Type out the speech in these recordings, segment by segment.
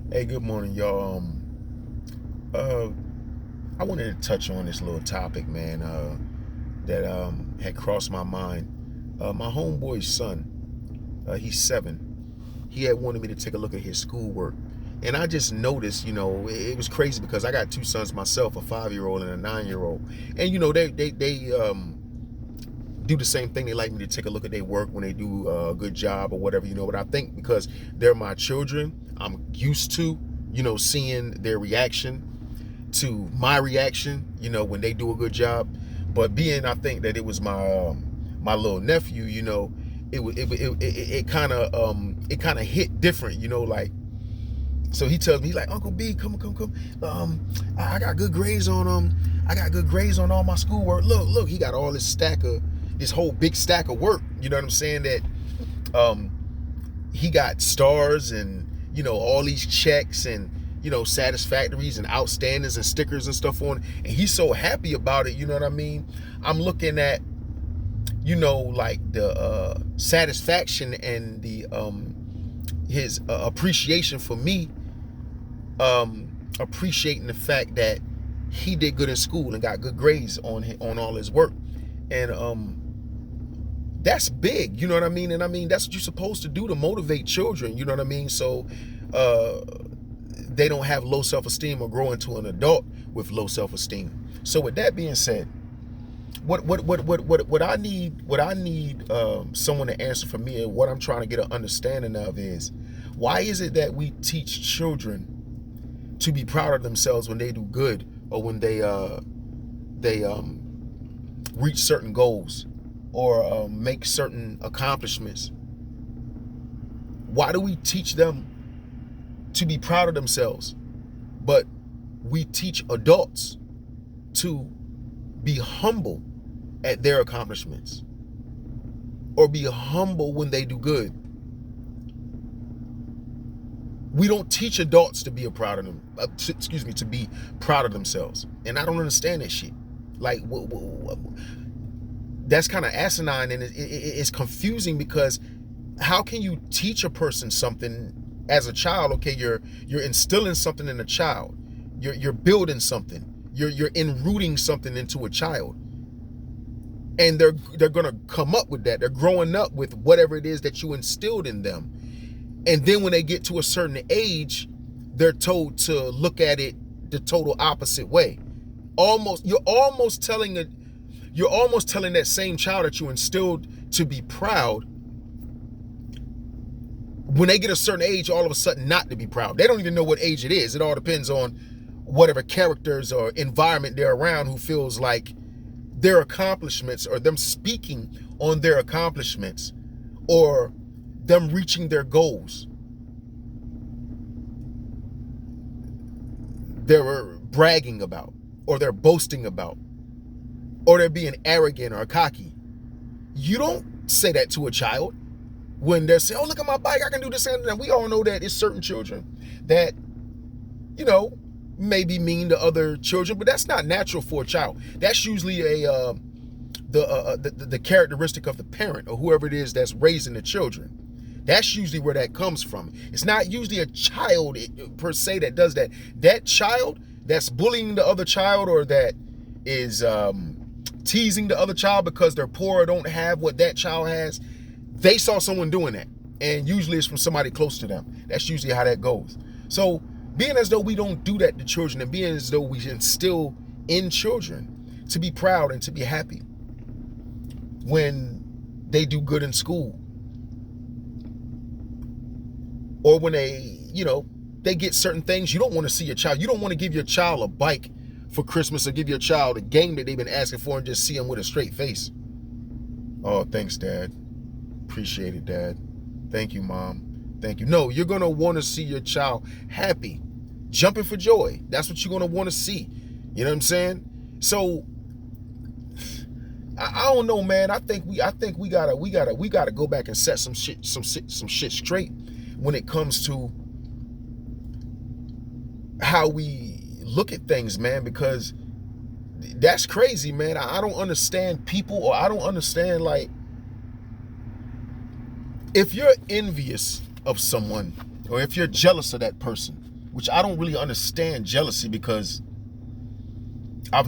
Hey, good morning, y'all. Uh, I wanted to touch on this little topic, man, that had crossed my mind. My homeboy's son, he's 7. He had wanted me to take a look at his schoolwork, and I just noticed, it was crazy because I got two sons myself, a 5-year-old and a 9-year-old, and they do the same thing. They like me to take a look at their work when they do a good job or whatever, But I think because they're my children, I'm used to, seeing their reaction to my reaction, when they do a good job. But being, I think that it was my little nephew, it kind of hit different, like. So he tells me, he's like, Uncle B, come. I got good grades on I got good grades on all my schoolwork. Look, he got all this whole big stack of work. You know what I'm saying? That he got stars and all these checks and satisfactories and outstandings and stickers and stuff on, and he's so happy about it. You know what I mean? I'm looking at like the satisfaction and the his appreciation for me, appreciating the fact that he did good in school and got good grades on all his work, and that's big, you know what I mean? And I mean, that's what you're supposed to do to motivate children, you know what I mean? So they don't have low self-esteem or grow into an adult with low self-esteem. So with that being said, what I need someone to answer for me, and what I'm trying to get an understanding of, is why is it that we teach children to be proud of themselves when they do good, or when they reach certain goals, or make certain accomplishments? Why do we teach them to be proud of themselves, but we teach adults to be humble at their accomplishments, or be humble when they do good? We don't teach adults to be proud of them. To be proud of themselves, and I don't understand that shit. Like, that's kind of asinine, and it's confusing, because how can you teach a person something as a child? Okay, you're instilling something in a child. You're building something. You're enrooting something into a child, and they're gonna come up with that. They're growing up with whatever it is that you instilled in them. And then when they get to a certain age, they're told to look at it the total opposite way. You're almost telling that same child that you instilled to be proud, when they get a certain age, all of a sudden not to be proud. They don't even know what age it is. It all depends on whatever characters or environment they're around, who feels like their accomplishments, or them speaking on their accomplishments, or them reaching their goals, they're bragging about, or they're boasting about, or they're being arrogant or cocky. You don't say that to a child when they're saying, oh, look at my bike, I can do this and that. We all know that it's certain children that, may be mean to other children, but that's not natural for a child. That's usually the characteristic of the parent, or whoever it is that's raising the children. That's usually where that comes from. It's not usually a child per se that does that. That child that's bullying the other child, or that is teasing the other child because they're poor or don't have what that child has, they saw someone doing that, and usually it's from somebody close to them. That's usually how that goes. So being as though we don't do that to children, and being as though we instill in children to be proud and to be happy when they do good in school, or when they get certain things. You don't want to see your child. You don't want to give your child a bike for Christmas, or give your child a game that they've been asking for, and just see them with a straight face. Oh, thanks, Dad. Appreciate it, Dad. Thank you, Mom. Thank you. No, you're going to want to see your child happy, jumping for joy. That's what you're going to want to see. You know what I'm saying? So I don't know, man. I think we gotta go back and set some shit straight when it comes to how we look at things, man, because that's crazy, man. I don't understand people, or I don't understand, like, if you're envious of someone, or if you're jealous of that person, which I don't really understand jealousy, because I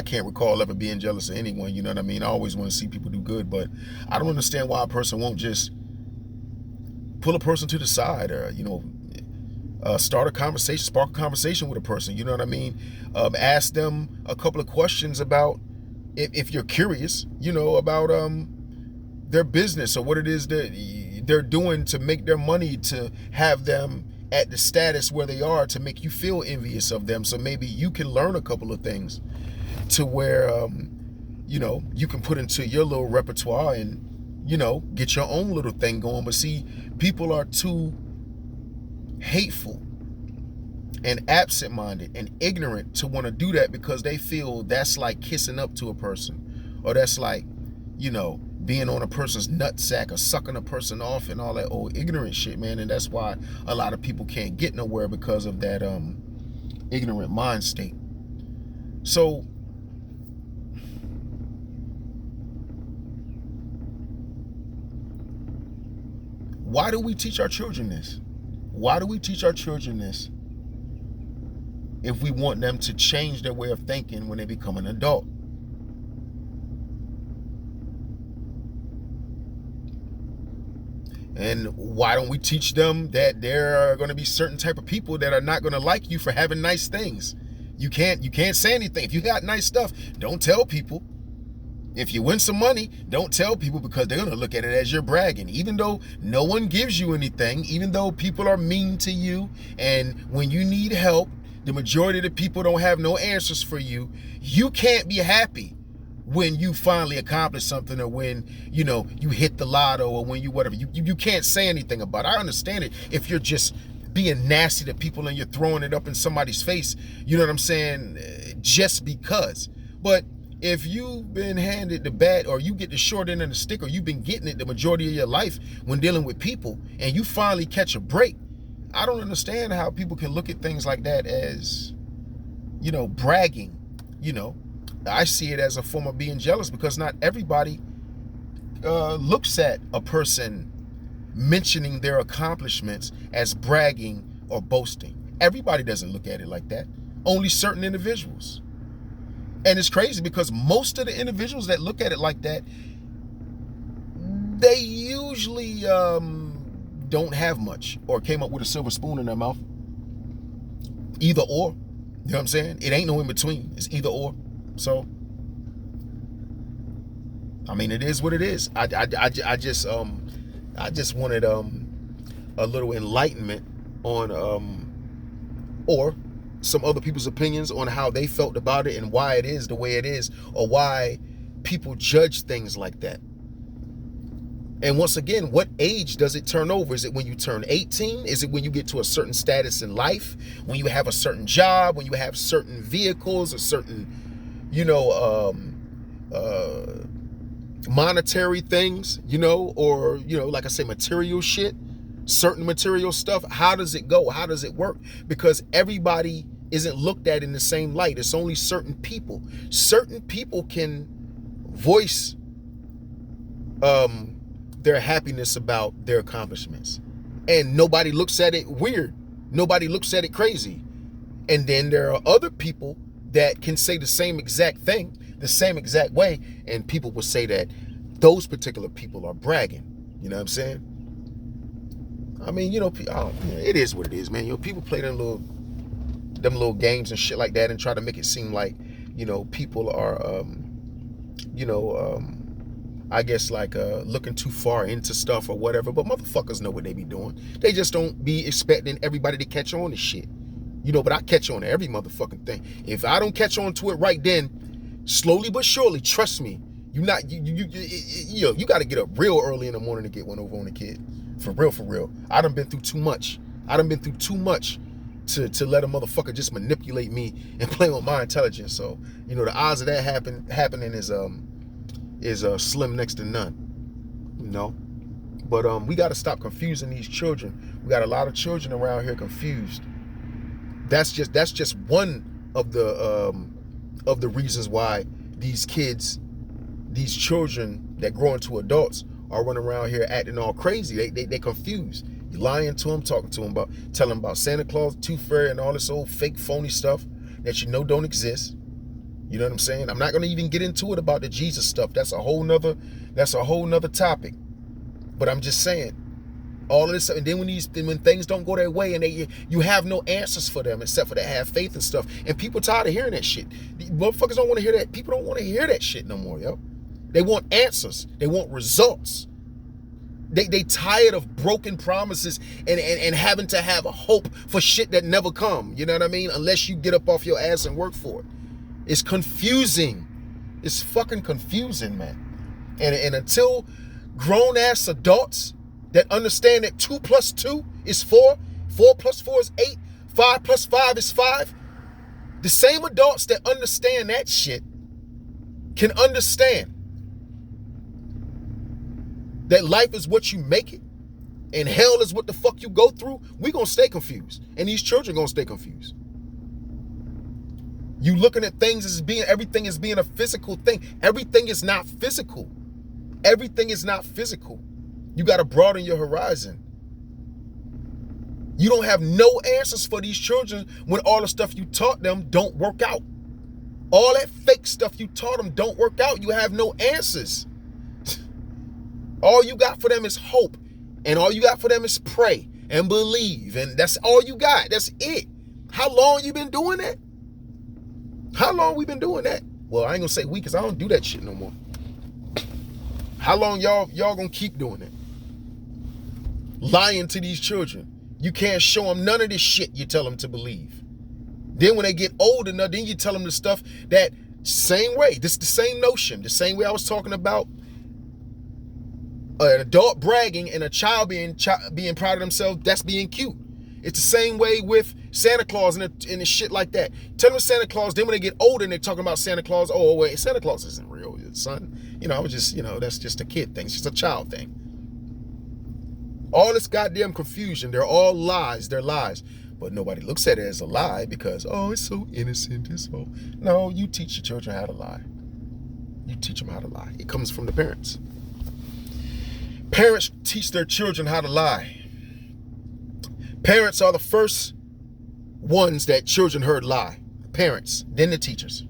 can't recall ever being jealous of anyone, you know what I mean? I always want to see people do good, but I don't understand why a person won't just pull a person to the side, or, start a conversation, spark a conversation with a person, you know what I mean? Ask them a couple of questions about, if you're curious, about their business, or what it is that they're doing to make their money, to have them at the status where they are, to make you feel envious of them. So maybe you can learn a couple of things to where, you can put into your little repertoire and, get your own little thing going. But see, people are too hateful and absent-minded and ignorant to want to do that, because they feel that's like kissing up to a person, or that's like, being on a person's nutsack, or sucking a person off, and all that old ignorant shit, man. And that's why a lot of people can't get nowhere, because of that ignorant mind state. So why do we teach our children this? Why do we teach our children this if we want them to change their way of thinking when they become an adult? And why don't we teach them that there are going to be certain type of people that are not going to like you for having nice things? You can't say anything. If you got nice stuff, don't tell people. If you win some money, don't tell people, because they're going to look at it as you're bragging. Even though no one gives you anything, even though people are mean to you, and when you need help, the majority of the people don't have no answers for you, you can't be happy when you finally accomplish something, or when, you hit the lotto, or when you whatever. You can't say anything about it. I understand it if you're just being nasty to people and you're throwing it up in somebody's face, you know what I'm saying, just because. But if you've been handed the bat, or you get the short end of the stick, or you've been getting it the majority of your life when dealing with people, and you finally catch a break, I don't understand how people can look at things like that as, bragging. I see it as a form of being jealous, because not everybody looks at a person mentioning their accomplishments as bragging or boasting. Everybody doesn't look at it like that. Only certain individuals. And it's crazy, because most of the individuals that look at it like that, they usually don't have much, or came up with a silver spoon in their mouth. Either or. You know what I'm saying? It ain't no in between. It's either or. So, I mean, it is what it is. I just wanted a little enlightenment on or some other people's opinions on how they felt about it, and why it is the way it is, or why people judge things like that. And once again, what age does it turn over? Is it when you turn 18? Is it when you get to a certain status in life? When you have a certain job? When you have certain vehicles, or certain, monetary things, or, like I say, material shit, certain material stuff? How does it go? How does it work? Because everybody isn't looked at in the same light. It's only certain people. Certain people can voice their happiness about their accomplishments, and nobody looks at it weird. Nobody looks at it crazy. And then there are other people that can say the same exact thing, the same exact way, and people will say that those particular people are bragging. You know what I'm saying? I mean, it is what it is, man. People play them little games and shit like that, and try to make it seem like, people are, I guess, like looking too far into stuff or whatever. But motherfuckers know what they be doing. They just don't be expecting everybody to catch on to shit. But I catch on to every motherfucking thing. If I don't catch on to it right then, slowly but surely, trust me, you got to get up real early in the morning to get one over on a kid. For real. I done been through too much. To let a motherfucker just manipulate me and play with my intelligence. So, the odds of that happening is slim next to none. But we got to stop confusing these children. We got a lot of children around here confused. That's just one of the reasons why these children that grow into adults are running around here acting all crazy. They confused. You lying to them, talking to them about, telling them about Santa Claus, Tooth Fairy, and all this old fake phony stuff that you know don't exist. You know what I'm saying? I'm not gonna even get into it about the Jesus stuff. That's a whole nother topic. But I'm just saying, all of this stuff, and then when things don't go their way, and you have no answers for them except for to have faith and stuff. And people tired of hearing that shit. The motherfuckers don't want to hear that. People don't want to hear that shit no more, yo. They want answers. They want results. They tired of broken promises and having to have a hope for shit that never come. You know what I mean? Unless you get up off your ass and work for it. It's confusing. It's fucking confusing, man. And until grown ass adults that understand that 2 + 2 is 4, 4 + 4 is 8, 5 + 5 is 5. The same adults that understand that shit can understand that life is what you make it and hell is what the fuck you go through. We gonna stay confused, and these children gonna stay confused. You looking at things as being, everything as being a physical thing. Everything is not physical. Everything is not physical. You got to broaden your horizon. You don't have no answers for these children when all the stuff you taught them don't work out. All that fake stuff you taught them don't work out. You have no answers. All you got for them is hope. And all you got for them is pray and believe. And that's all you got. That's it. How long you been doing that? How long we been doing that? Well, I ain't gonna say we, because I don't do that shit no more. How long y'all gonna keep doing it? Lying to these children. You can't show them none of this shit you tell them to believe. Then when they get old enough, then you tell them the stuff that same way. This is the same notion. The same way I was talking about an adult bragging and a child being proud of themselves. That's being cute. It's the same way with Santa Claus and the shit like that. Tell them Santa Claus, then when they get older and they're talking about Santa Claus, oh wait, Santa Claus isn't real, son. I was just, that's just a kid thing. It's just a child thing. All this goddamn confusion, they're all lies. They're lies. But nobody looks at it as a lie because, oh, it's so innocent. It's so... No, you teach your children how to lie. You teach them how to lie. It comes from the parents. Parents teach their children how to lie. Parents are the first ones that children heard lie. Parents, then the teachers.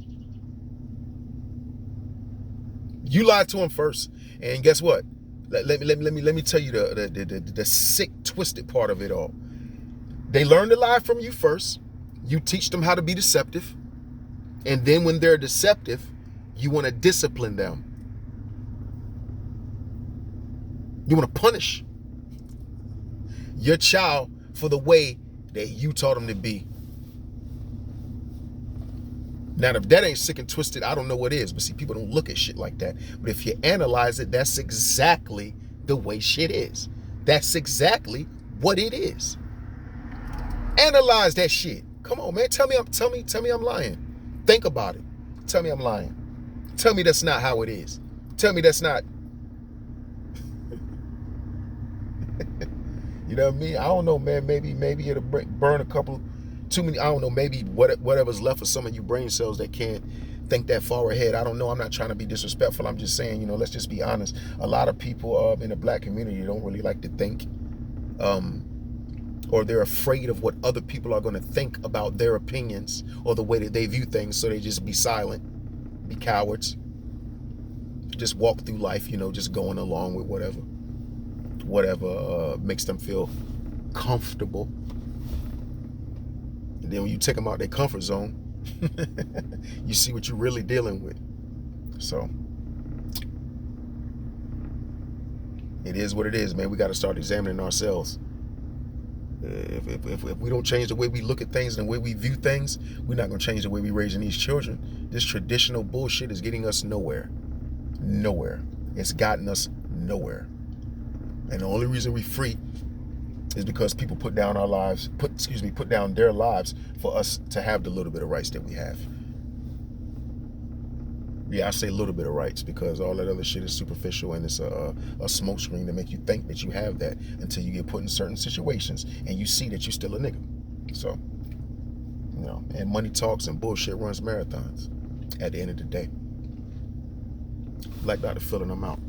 You lied to them first, and guess what? Let me tell you the sick, twisted part of it all. They learn to lie from you first. You teach them how to be deceptive, and then when they're deceptive, you want to discipline them. You want to punish your child for the way that you taught them to be. Now, if that ain't sick and twisted, I don't know what is. But see, people don't look at shit like that. But if you analyze it, that's exactly the way shit is. That's exactly what it is. Analyze that shit. Come on, man. Tell me I'm lying. Think about it. Tell me I'm lying. Tell me that's not how it is. Tell me that's not. You know what I mean? I don't know, man. Maybe it'll burn a couple, too many. I don't know. Maybe whatever's left of some of you brain cells that can't think that far ahead. I don't know. I'm not trying to be disrespectful. I'm just saying, let's just be honest. A lot of people in the black community don't really like to think, or they're afraid of what other people are going to think about their opinions or the way that they view things. So they just be silent, be cowards, just walk through life, just going along with whatever makes them feel comfortable. And then when you take them out their comfort zone, you see what you're really dealing with. So it is what it is, man. We got to start examining ourselves. If we don't change the way we look at things and the way we view things, we're not going to change the way we're raising these children. This traditional bullshit is getting us nowhere. Nowhere. It's gotten us nowhere. And the only reason we free is because people put down their lives for us to have the little bit of rights that we have. Yeah, I say a little bit of rights because all that other shit is superficial and it's a smoke screen to make you think that you have that until you get put in certain situations and you see that you're still a nigga. So, and money talks and bullshit runs marathons at the end of the day. Black Dr. Phil, and I'm out.